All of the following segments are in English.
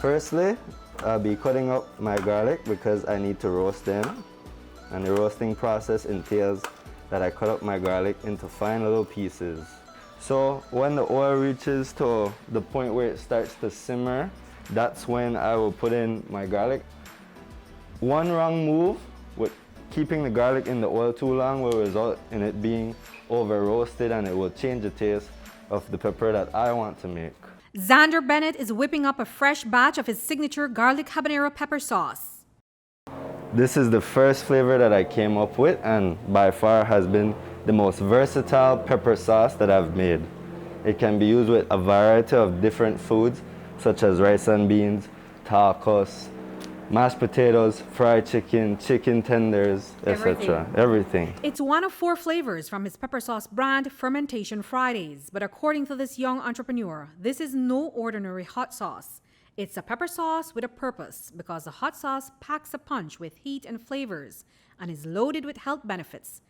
Firstly, I'll be cutting up my garlic because I need to roast them. And the roasting process entails that I cut up my garlic into fine little pieces. So when the oil reaches to the point where it starts to simmer, that's when I will put in my garlic. One wrong move with keeping the garlic in the oil too long will result in it being over roasted, and it will change the taste of the pepper that I want to make. Xander Bennett is whipping up a fresh batch of his signature garlic habanero pepper sauce. This is the first flavor that I came up with, and by far has been the most versatile pepper sauce that I've made. It can be used with a variety of different foods such as rice and beans, tacos, mashed potatoes, fried chicken, chicken tenders, etc. Everything. It's one of 4 flavors from his pepper sauce brand, Fermentation Fridays. But according to this young entrepreneur, this is no ordinary hot sauce. It's a pepper sauce with a purpose because the hot sauce packs a punch with heat and flavors and is loaded with health benefits.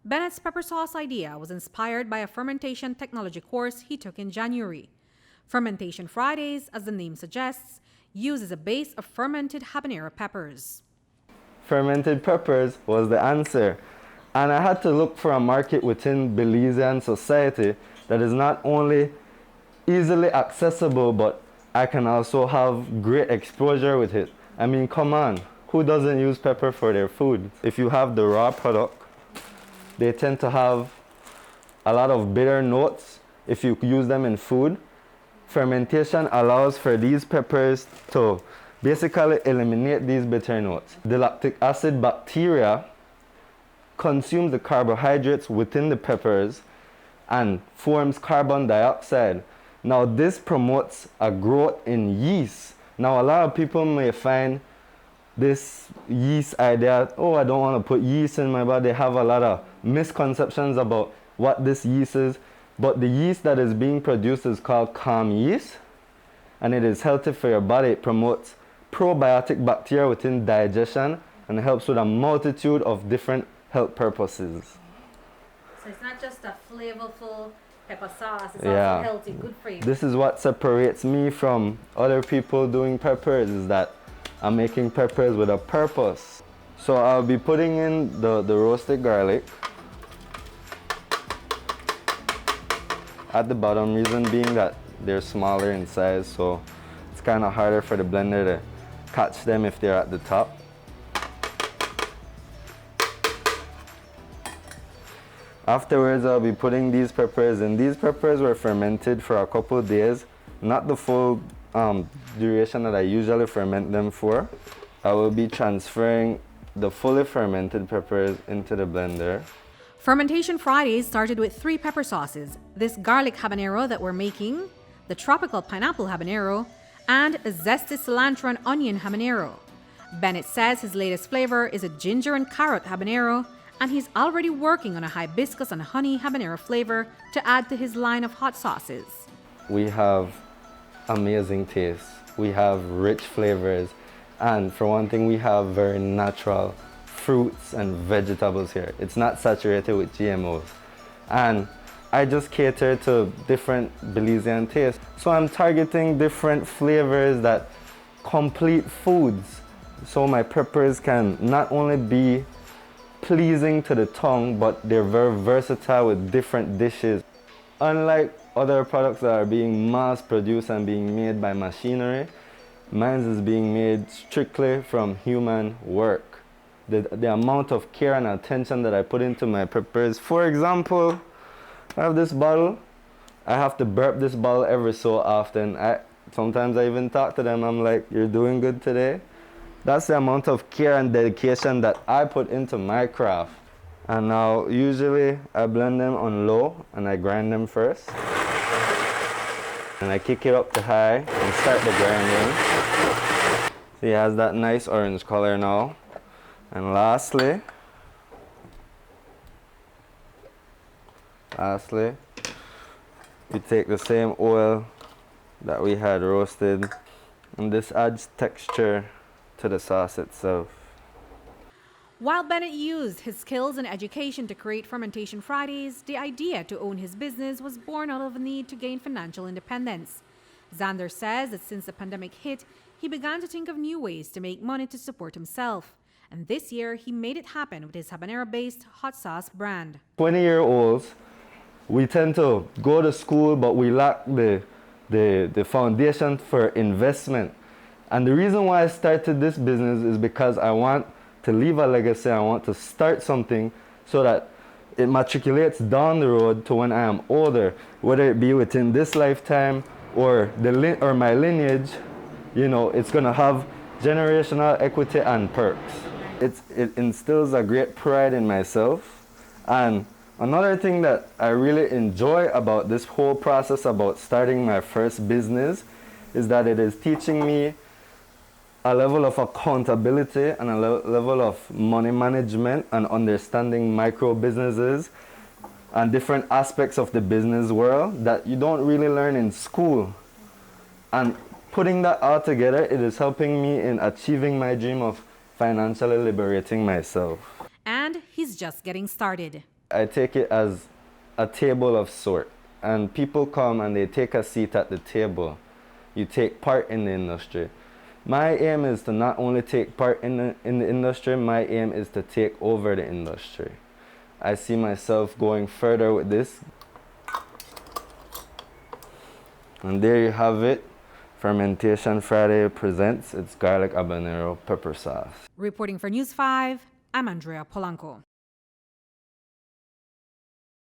Bennett's pepper sauce idea was inspired by a fermentation technology course he took in January. Fermentation Fridays, as the name suggests, uses a base of fermented habanero peppers. Fermented peppers was the answer, and I had to look for a market within Belizean society that is not only easily accessible, but I can also have great exposure with it. I mean, come on, who doesn't use pepper for their food? If you have the raw product, they tend to have a lot of bitter notes if you use them in food. Fermentation allows for these peppers to basically eliminate these bitter notes. The lactic acid bacteria consumes the carbohydrates within the peppers and forms carbon dioxide. Now this promotes a growth in yeast. Now a lot of people may find this yeast idea, oh, I don't want to put yeast in my body. They have a lot of misconceptions about what this yeast is. But the yeast that is being produced is called calm yeast, and it is healthy for your body. It promotes probiotic bacteria within digestion and helps with a multitude of different health purposes. So it's not just a flavorful pepper sauce, it's also healthy, good for you. This is what separates me from other people doing peppers, is that I'm making peppers with a purpose. So I'll be putting in the roasted garlic at the bottom, reason being that they're smaller in size, so it's kind of harder for the blender to catch them if they're at the top. Afterwards, I'll be putting these peppers in. These peppers were fermented for a couple of days, not the full duration that I usually ferment them for. I will be transferring the fully fermented peppers into the blender. Fermentation Fridays started with 3 pepper sauces: this garlic habanero that we're making, the tropical pineapple habanero, and a zesty cilantro and onion habanero. Bennett says his latest flavor is a ginger and carrot habanero, and he's already working on a hibiscus and honey habanero flavor to add to his line of hot sauces. We have amazing taste. We have rich flavors, and for one thing, we have very natural fruits and vegetables here. It's not saturated with GMOs. And I just cater to different Belizean tastes. So I'm targeting different flavors that complete foods. So my peppers can not only be pleasing to the tongue, but they're very versatile with different dishes. Unlike other products that are being mass produced and being made by machinery, mine is being made strictly from human work. The amount of care and attention that I put into my peppers. For example, I have this bottle. I have to burp this bottle every so often. Sometimes I even talk to them. I'm like, you're doing good today? That's the amount of care and dedication that I put into my craft. And now, usually, I blend them on low and I grind them first. And I kick it up to high and start the grinding. See, it has that nice orange color now. And lastly, we take the same oil that we had roasted, and this adds texture to the sauce itself. While Bennett used his skills and education to create Fermentation Fridays, the idea to own his business was born out of a need to gain financial independence. Xander says that since the pandemic hit, he began to think of new ways to make money to support himself. And this year, he made it happen with his habanero-based hot sauce brand. 20-year-olds, we tend to go to school, but we lack the foundation for investment. And the reason why I started this business is because I want to leave a legacy. I want to start something so that it matriculates down the road to when I am older, whether it be within this lifetime or my lineage. You know, it's gonna have generational equity and perks. It instills a great pride in myself. And another thing that I really enjoy about this whole process about starting my first business is that it is teaching me a level of accountability and a level of money management and understanding micro businesses and different aspects of the business world that you don't really learn in school. And putting that all together, it is helping me in achieving my dream of financially liberating myself. And he's just getting started. I take it as a table of sort, and people come and they take a seat at the table. You take part in the industry. My aim is to not only take part in the industry, my aim is to take over the industry. I see myself going further with this. And there you have it. Fermentation Friday presents its garlic habanero pepper sauce. Reporting for News 5, I'm Andrea Polanco.